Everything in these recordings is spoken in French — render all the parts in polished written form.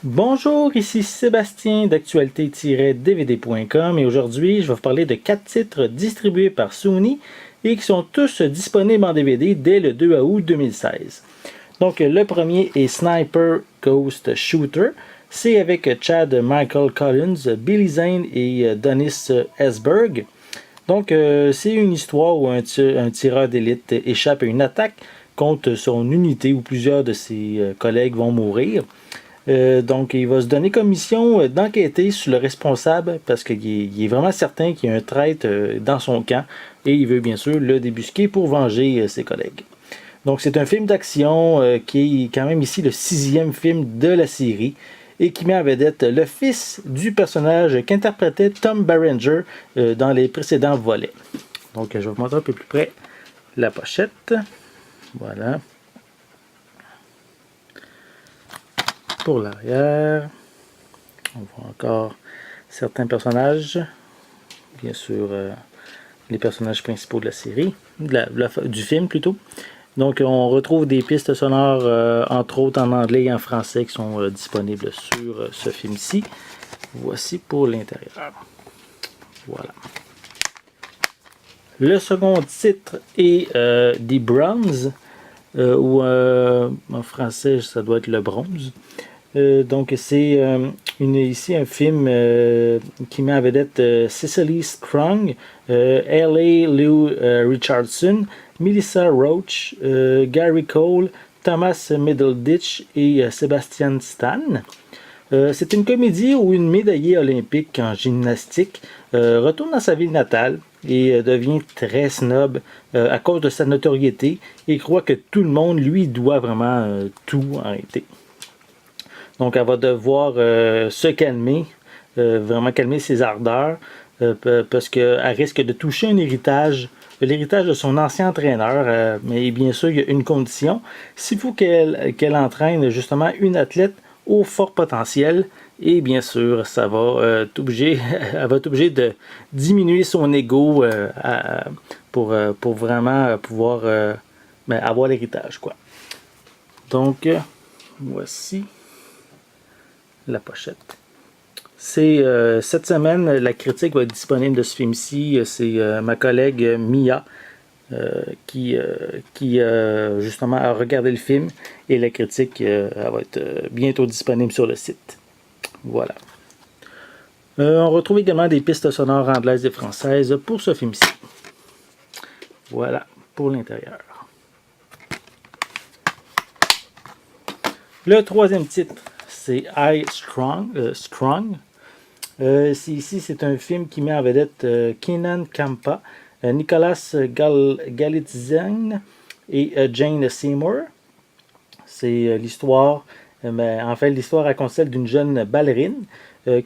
Bonjour, ici Sébastien d'actualité-dvd.com et aujourd'hui je vais vous parler de 4 titres distribués par Sony et qui sont tous disponibles en DVD dès le 2 août 2016. Donc le premier est Sniper Ghost Shooter. C'est avec Chad Michael Collins, Billy Zane et Dennis Esberg. Donc c'est une histoire où un tireur d'élite échappe à une attaque contre son unité où plusieurs de ses collègues vont mourir. Donc, il va se donner comme mission d'enquêter sur le responsable parce qu'il est vraiment certain qu'il y a un traître dans son camp et il veut bien sûr le débusquer pour venger ses collègues. Donc, c'est un film d'action qui est quand même ici le 6e film de la série et qui met en vedette le fils du personnage qu'interprétait Tom Berenger dans les précédents volets. Donc, je vais vous montrer un peu plus près la pochette. Voilà. Pour l'arrière, on voit encore certains personnages, bien sûr les personnages principaux de la série, du film plutôt. Donc on retrouve des pistes sonores, entre autres en anglais et en français, qui sont disponibles sur ce film-ci. Voici pour l'intérieur. Voilà. Le second titre est The Bronze, ou en français ça doit être le bronze. Donc c'est ici un film qui met en vedette Cecily Strong, L.A. Lou Richardson, Melissa Roach, Gary Cole, Thomas Middleditch et Sebastian Stan. C'est une comédie où une médaillée olympique en gymnastique retourne dans sa ville natale et devient très snob à cause de sa notoriété et croit que tout le monde lui doit vraiment tout en réalité. Donc, elle va devoir se calmer, vraiment calmer ses ardeurs, parce qu'elle risque de toucher un héritage, l'héritage de son ancien entraîneur. Mais bien sûr, il y a une condition. S'il faut qu'elle entraîne justement une athlète au fort potentiel, et bien sûr, ça va elle va être obligée de diminuer son ego pour vraiment pouvoir avoir l'héritage, quoi. Donc, voici la pochette. C'est cette semaine, la critique va être disponible de ce film-ci. C'est ma collègue Mia qui justement a regardé le film et la critique elle va être bientôt disponible sur le site. Voilà. On retrouve également des pistes sonores anglaises et françaises pour ce film-ci. Voilà pour l'intérieur. Le troisième titre, c'est I Strong. Ici, c'est un film qui met en vedette Kenan Kampa, Nicolas Galitzine et Jane Seymour. C'est l'histoire, en fait, l'histoire raconte celle d'une jeune ballerine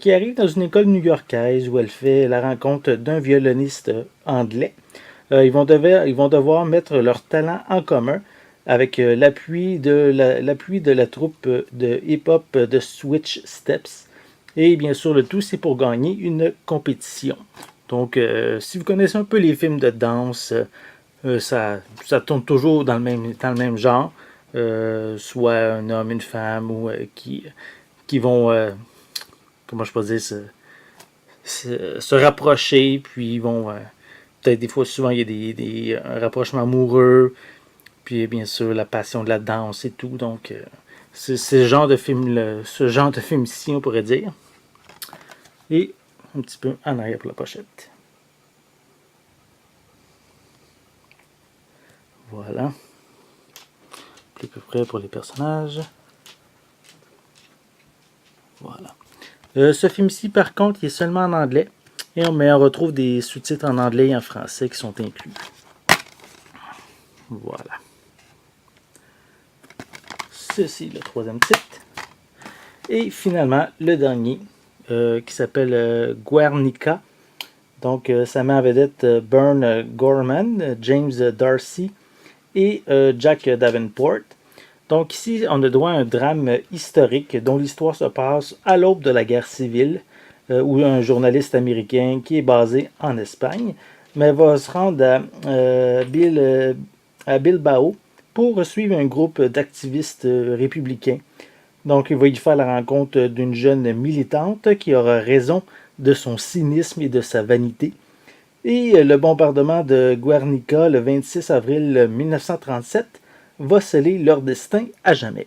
qui arrive dans une école new-yorkaise où elle fait la rencontre d'un violoniste anglais. Ils vont devoir mettre leur talent en commun avec l'appui de la troupe de hip-hop de Switch Steps. Et bien sûr, le tout, c'est pour gagner une compétition. Donc, si vous connaissez un peu les films de danse, ça tourne toujours dans le même genre. Soit un homme, une femme, ou qui vont, comment je peux dire, se rapprocher, puis ils vont, peut-être des fois, souvent, il y a des rapprochements amoureux, puis bien sûr la passion de la danse et tout. Donc c'est ce genre de film-ci, on pourrait dire. Et un petit peu en arrière pour la pochette. Voilà. Plus près pour les personnages. Voilà. Ce film-ci, par contre, il est seulement en anglais. Mais on retrouve des sous-titres en anglais et en français qui sont inclus. Voilà. Ceci, le troisième titre. Et finalement, le dernier, qui s'appelle Guernica. Donc, ça met en vedette Bern Gorman, James Darcy et Jack Davenport. Donc, ici, on a droit à un drame historique dont l'histoire se passe à l'aube de la guerre civile, où un journaliste américain qui est basé en Espagne, mais va se rendre à Bilbao pour suivre un groupe d'activistes républicains Donc, il va y faire la rencontre d'une jeune militante qui aura raison de son cynisme et de sa vanité. Et le bombardement de Guernica le 26 avril 1937 va sceller leur destin à jamais.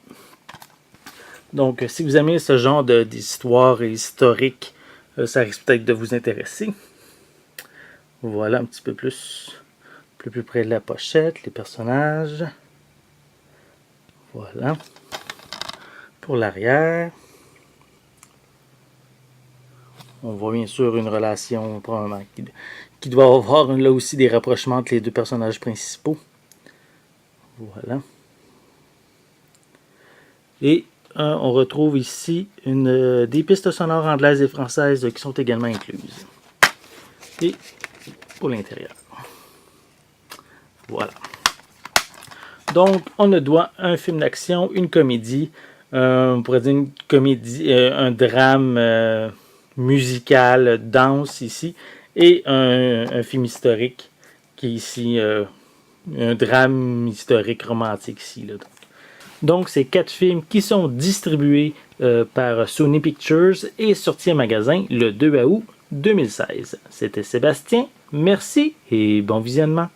Donc, si vous aimez ce genre d'histoire historique, ça risque peut-être de vous intéresser. Voilà un petit peu plus près de la pochette, les personnages. Voilà. Pour l'arrière, on voit bien sûr une relation probablement qui doit avoir là aussi des rapprochements entre les deux personnages principaux. Voilà. Et on retrouve ici des pistes sonores anglaises et françaises qui sont également incluses. Et pour l'intérieur. Voilà. Donc, on a droit à un film d'action, une comédie, on pourrait dire une comédie, un drame musical, danse ici, et un film historique qui est ici un drame historique romantique ici. Là. Donc, c'est 4 films qui sont distribués par Sony Pictures et sortis en magasin le 2 août 2016. C'était Sébastien, merci et bon visionnement.